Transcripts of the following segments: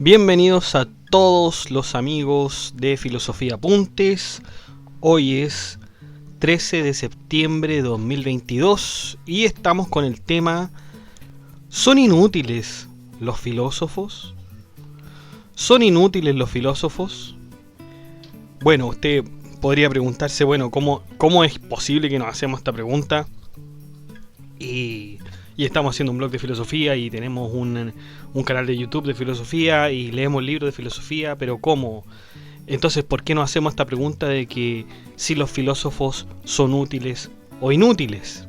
Bienvenidos a todos los amigos de Filosofía Apuntes. Hoy es 13 de septiembre de 2022 y estamos con el tema: ¿son inútiles los filósofos? ¿Son inútiles los filósofos? Bueno, usted podría preguntarse, bueno, ¿cómo es posible que nos hacemos esta pregunta? Y estamos haciendo un blog de filosofía y tenemos un canal de YouTube de filosofía y leemos libros de filosofía, pero ¿cómo? Entonces, ¿por qué nos hacemos esta pregunta de que si los filósofos son útiles o inútiles?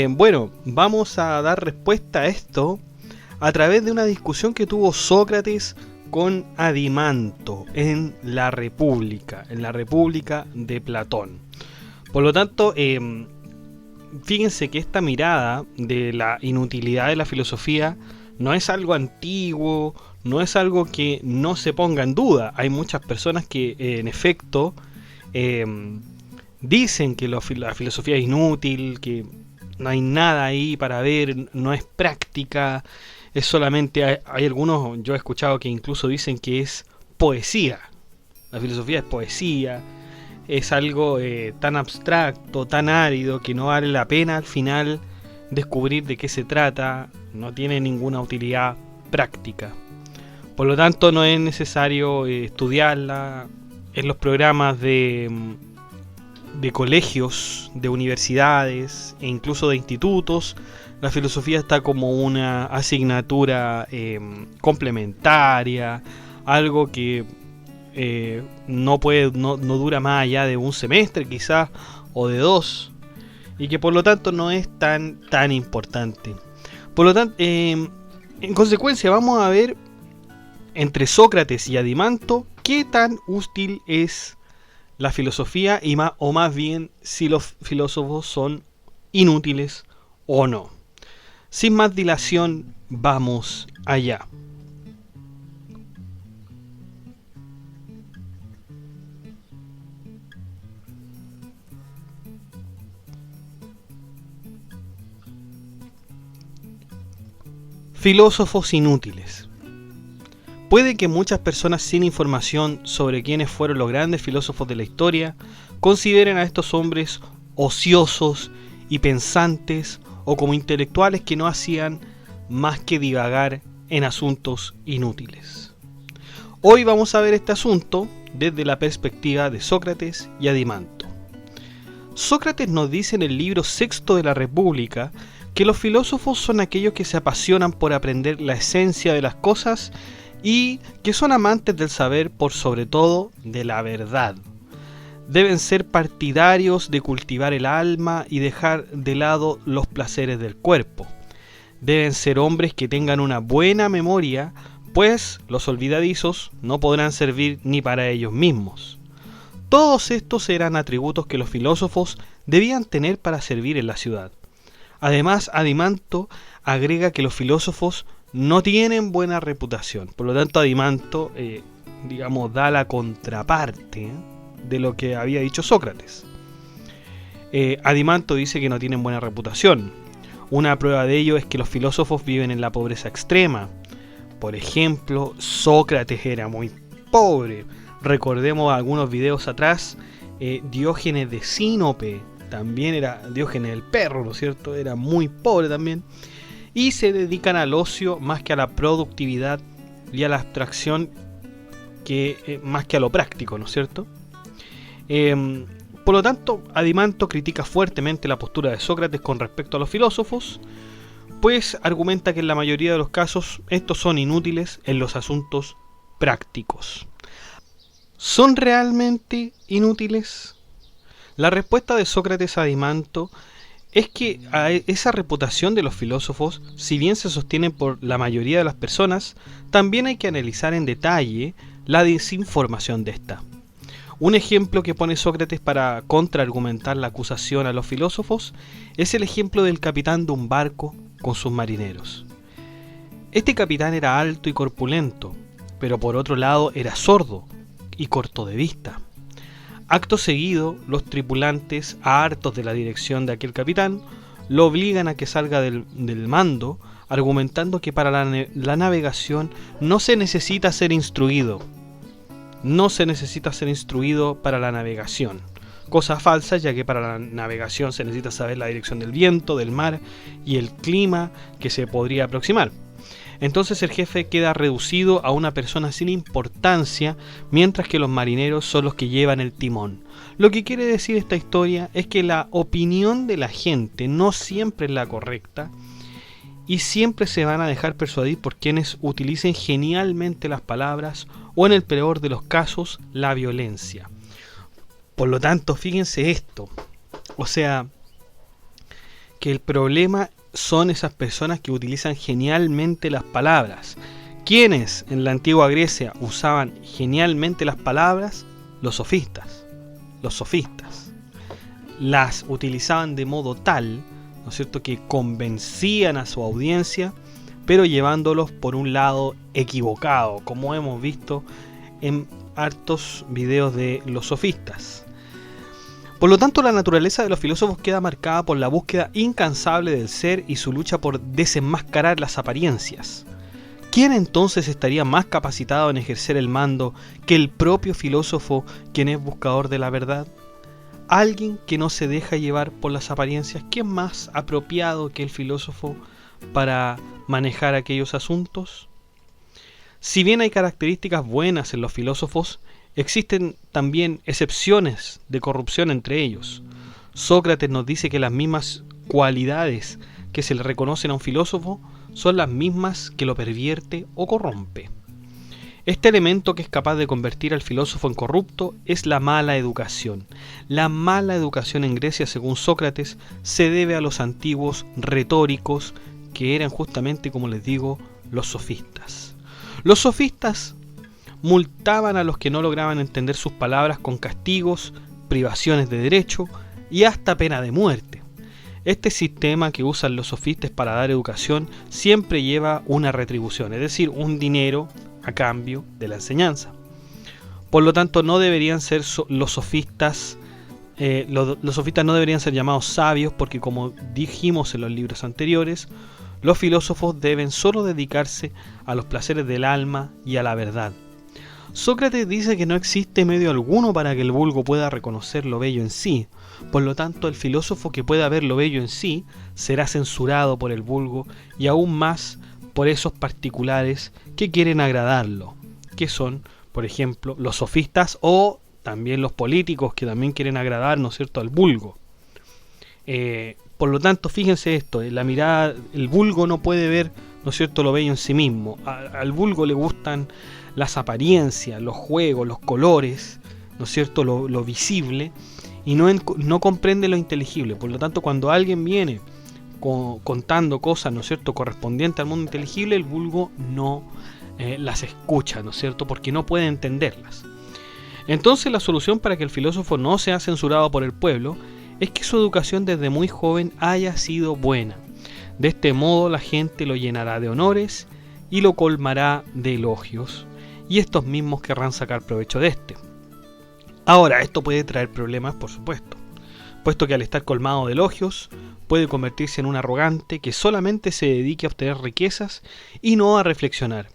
Bueno, vamos a dar respuesta a esto a través de una discusión que tuvo Sócrates con Adimanto en la República de Platón. Por lo tanto, fíjense que esta mirada de la inutilidad de la filosofía no es algo antiguo, no es algo que no se ponga en duda. Hay muchas personas que en efecto dicen que la filosofía es inútil, que no hay nada ahí para ver, no es práctica, es solamente, hay algunos, yo he escuchado que incluso dicen que es poesía. La filosofía es poesía. Es algo tan abstracto, tan árido, que no vale la pena al final descubrir de qué se trata, no tiene ninguna utilidad práctica. Por lo tanto, no es necesario estudiarla en los programas de colegios, de universidades e incluso de institutos. La filosofía está como una asignatura complementaria, algo que no dura más allá de un semestre quizás o de dos, y que por lo tanto no es tan importante. Por lo tanto, en consecuencia, vamos a ver entre Sócrates y Adimanto qué tan útil es la filosofía o más bien si los filósofos son inútiles o no. Sin más dilación, vamos allá. Filósofos inútiles. Puede que muchas personas sin información sobre quiénes fueron los grandes filósofos de la historia consideren a estos hombres ociosos y pensantes, o como intelectuales que no hacían más que divagar en asuntos inútiles. Hoy vamos a ver este asunto desde la perspectiva de Sócrates y Adimanto. Sócrates nos dice en el libro sexto de la República que los filósofos son aquellos que se apasionan por aprender la esencia de las cosas y que son amantes del saber por sobre todo de la verdad. Deben ser partidarios de cultivar el alma y dejar de lado los placeres del cuerpo. Deben ser hombres que tengan una buena memoria, pues los olvidadizos no podrán servir ni para ellos mismos. Todos estos eran atributos que los filósofos debían tener para servir en la ciudad. Además, Adimanto agrega que los filósofos no tienen buena reputación. Por lo tanto, Adimanto, da la contraparte de lo que había dicho Sócrates. Adimanto dice que no tienen buena reputación. Una prueba de ello es que los filósofos viven en la pobreza extrema. Por ejemplo, Sócrates era muy pobre. Recordemos algunos videos atrás, Diógenes de Sinope también era Diógenes el perro, ¿no es cierto? Era muy pobre también. Y se dedican al ocio más que a la productividad y a la abstracción, más que a lo práctico, ¿no es cierto? Por lo tanto, Adimanto critica fuertemente la postura de Sócrates con respecto a los filósofos, pues argumenta que en la mayoría de los casos estos son inútiles en los asuntos prácticos. ¿Son realmente inútiles? La respuesta de Sócrates a Adimanto es que a esa reputación de los filósofos, si bien se sostiene por la mayoría de las personas, también hay que analizar en detalle la desinformación de esta. Un ejemplo que pone Sócrates para contraargumentar la acusación a los filósofos es el ejemplo del capitán de un barco con sus marineros. Este capitán era alto y corpulento, pero por otro lado era sordo y corto de vista. Acto seguido, los tripulantes, hartos de la dirección de aquel capitán, lo obligan a que salga del mando argumentando que para la navegación no se necesita ser instruido. No se necesita ser instruido para la navegación. Cosa falsa, ya que para la navegación se necesita saber la dirección del viento, del mar y el clima que se podría aproximar. Entonces el jefe queda reducido a una persona sin importancia, mientras que los marineros son los que llevan el timón. Lo que quiere decir esta historia es que la opinión de la gente no siempre es la correcta y siempre se van a dejar persuadir por quienes utilicen genialmente las palabras o, en el peor de los casos, la violencia. Por lo tanto, fíjense esto, o sea, que el problema son esas personas que utilizan genialmente las palabras. ¿Quiénes en la antigua Grecia usaban genialmente las palabras? Los sofistas. Los sofistas las utilizaban de modo tal, ¿no es cierto?, que convencían a su audiencia, pero llevándolos por un lado equivocado, como hemos visto en hartos videos de los sofistas. Por lo tanto, la naturaleza de los filósofos queda marcada por la búsqueda incansable del ser y su lucha por desenmascarar las apariencias. ¿Quién entonces estaría más capacitado en ejercer el mando que el propio filósofo, quien es buscador de la verdad? Alguien que no se deja llevar por las apariencias. ¿Quién más apropiado que el filósofo para manejar aquellos asuntos? Si bien hay características buenas en los filósofos, existen también excepciones de corrupción entre ellos. Sócrates nos dice que las mismas cualidades que se le reconocen a un filósofo son las mismas que lo pervierte o corrompe. Este elemento que es capaz de convertir al filósofo en corrupto es la mala educación. La mala educación en Grecia, según Sócrates, se debe a los antiguos retóricos, que eran justamente, como les digo, los sofistas. Los sofistas multaban a los que no lograban entender sus palabras con castigos, privaciones de derecho y hasta pena de muerte. Este sistema que usan los sofistas para dar educación siempre lleva una retribución, es decir, un dinero a cambio de la enseñanza. Por lo tanto, no deberían ser los sofistas no deberían ser llamados sabios, porque, como dijimos en los libros anteriores, los filósofos deben solo dedicarse a los placeres del alma y a la verdad. Sócrates dice que no existe medio alguno para que el vulgo pueda reconocer lo bello en sí. Por lo tanto, el filósofo que pueda ver lo bello en sí será censurado por el vulgo, y aún más por esos particulares que quieren agradarlo, que son, por ejemplo, los sofistas o también los políticos, que también quieren agradar, ¿no es cierto?, al vulgo. Por lo tanto, fíjense esto, la mirada, el vulgo no puede ver, ¿no es cierto?, lo bello en sí mismo. Al vulgo le gustan las apariencias, los juegos, los colores, ¿no es cierto?, lo visible, y no comprende lo inteligible. Por lo tanto, cuando alguien viene contando cosas, ¿no es cierto?, correspondientes al mundo inteligible, el vulgo no las escucha, ¿no es cierto?, porque no puede entenderlas. Entonces, la solución para que el filósofo no sea censurado por el pueblo es que su educación desde muy joven haya sido buena. De este modo, la gente lo llenará de honores y lo colmará de elogios, y estos mismos querrán sacar provecho de este. Ahora, esto puede traer problemas, por supuesto, puesto que al estar colmado de elogios, puede convertirse en un arrogante que solamente se dedique a obtener riquezas y no a reflexionar.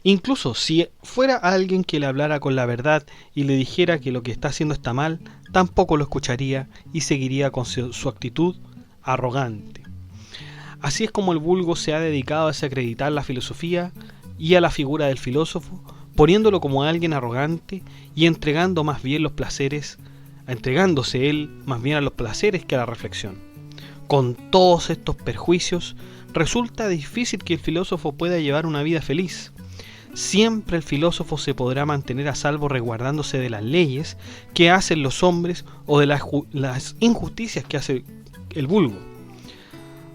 Incluso si fuera alguien que le hablara con la verdad y le dijera que lo que está haciendo está mal, tampoco lo escucharía y seguiría con su actitud arrogante. Así es como el vulgo se ha dedicado a desacreditar la filosofía y a la figura del filósofo, poniéndolo como alguien arrogante y entregándose él más bien a los placeres que a la reflexión. Con todos estos perjuicios, resulta difícil que el filósofo pueda llevar una vida feliz. Siempre el filósofo se podrá mantener a salvo resguardándose de las leyes que hacen los hombres o de las injusticias que hace el vulgo.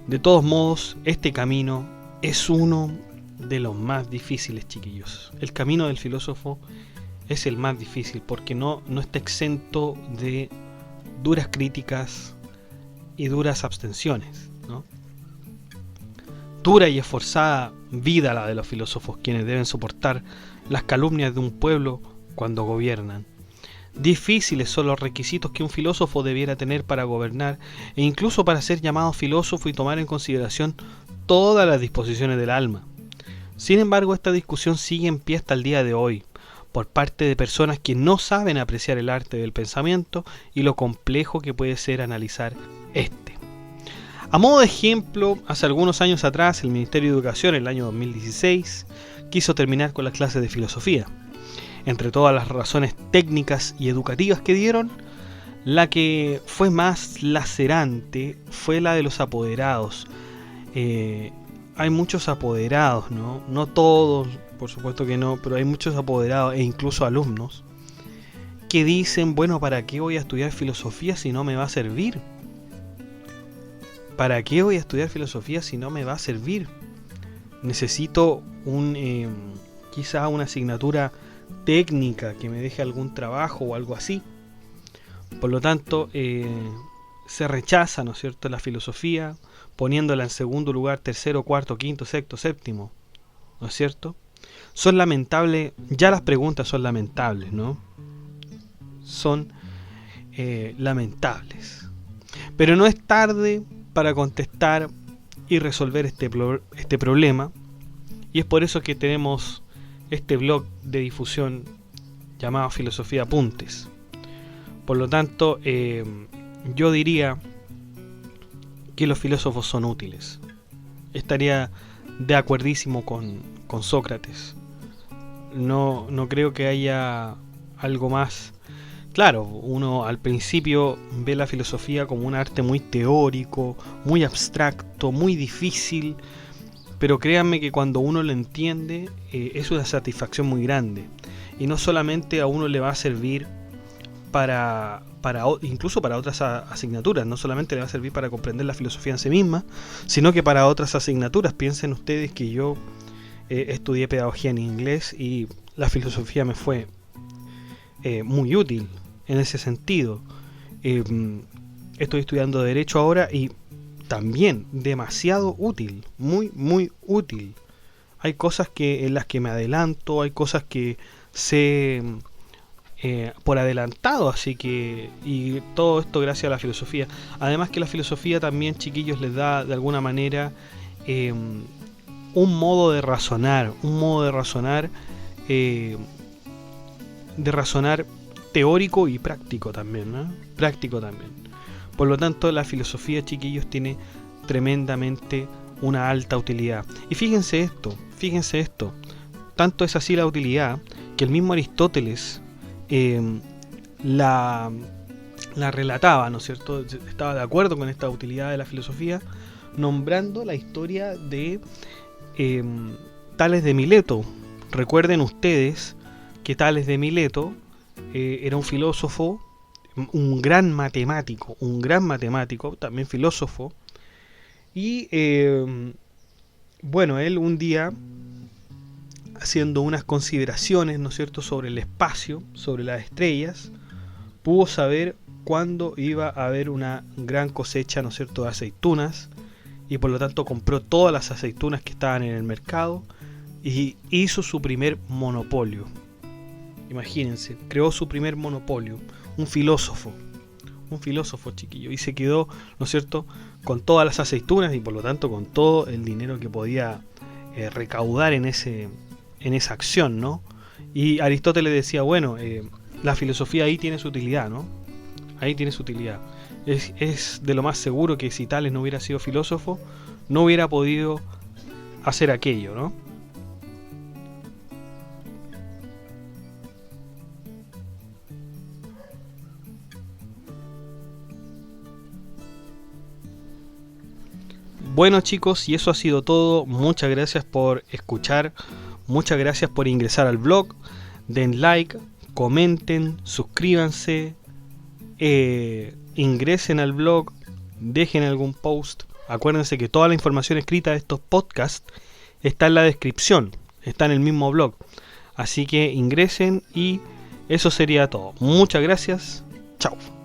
De todos modos, este camino es uno de los más difíciles, chiquillos. El camino del filósofo es el más difícil porque no está exento de duras críticas y duras abstenciones, ¿no? Dura y esforzada vida la de los filósofos, quienes deben soportar las calumnias de un pueblo cuando gobiernan. Difíciles son los requisitos que un filósofo debiera tener para gobernar, e incluso para ser llamado filósofo y tomar en consideración todas las disposiciones del alma. Sin embargo, esta discusión sigue en pie hasta el día de hoy, por parte de personas que no saben apreciar el arte del pensamiento y lo complejo que puede ser analizar este. A modo de ejemplo, hace algunos años atrás, el Ministerio de Educación, en el año 2016, quiso terminar con las clases de filosofía. Entre todas las razones técnicas y educativas que dieron, la que fue más lacerante fue la de los apoderados. Hay muchos apoderados, ¿no? No todos, por supuesto que no, pero hay muchos apoderados e incluso alumnos que dicen, bueno, ¿para qué voy a estudiar filosofía si no me va a servir? ¿Para qué voy a estudiar filosofía si no me va a servir? Necesito quizá una asignatura técnica que me deje algún trabajo o algo así. Por lo tanto, se rechaza, ¿no es cierto?, la filosofía, poniéndola en segundo lugar, tercero, cuarto, quinto, sexto, séptimo, ¿no es cierto? Son lamentables, ya las preguntas son lamentables, ¿no? Son lamentables. Pero no es tarde para contestar y resolver este problema, y es por eso que tenemos este blog de difusión llamado Filosofía Apuntes. Por lo tanto, yo diría que los filósofos son útiles. Estaría de acuerdísimo con Sócrates. No creo que haya algo más. Claro, uno al principio ve la filosofía como un arte muy teórico, muy abstracto, muy difícil, pero créanme que cuando uno lo entiende es una satisfacción muy grande. Y no solamente a uno le va a servir incluso para otras asignaturas, no solamente le va a servir para comprender la filosofía en sí misma, sino que para otras asignaturas. Piensen ustedes que yo estudié pedagogía en inglés y la filosofía me fue muy útil en ese sentido. Estoy estudiando Derecho ahora y también demasiado útil, muy muy útil. Hay cosas en las que me adelanto, hay cosas que sé por adelantado, así que, y todo esto gracias a la filosofía. Además que la filosofía también, chiquillos, les da de alguna manera un modo de razonar, de razonar teórico y práctico también, ¿no? Práctico también. Por lo tanto, la filosofía, chiquillos, tiene tremendamente una alta utilidad. Y fíjense esto, tanto es así la utilidad que el mismo Aristóteles la relataba, ¿no es cierto? Estaba de acuerdo con esta utilidad de la filosofía, nombrando la historia de Tales de Mileto. Recuerden ustedes que Tales de Mileto era un filósofo, un gran matemático, también filósofo, y bueno, él un día, haciendo unas consideraciones, ¿no es cierto?, sobre el espacio, sobre las estrellas, pudo saber cuándo iba a haber una gran cosecha, ¿no es cierto?, de aceitunas, y por lo tanto compró todas las aceitunas que estaban en el mercado y hizo su primer monopolio. Imagínense, creó su primer monopolio, un filósofo, chiquillo, y se quedó, ¿no es cierto?, con todas las aceitunas y por lo tanto con todo el dinero que podía recaudar en esa acción, ¿no? Y Aristóteles decía, bueno, la filosofía ahí tiene su utilidad, ¿no? Ahí tiene su utilidad. Es de lo más seguro que si Tales no hubiera sido filósofo, no hubiera podido hacer aquello, ¿no? Bueno, chicos, y eso ha sido todo. Muchas gracias por escuchar. Muchas gracias por ingresar al blog. Den like, comenten, suscríbanse, ingresen al blog, dejen algún post. Acuérdense que toda la información escrita de estos podcasts está en la descripción, está en el mismo blog. Así que ingresen y eso sería todo. Muchas gracias. Chao.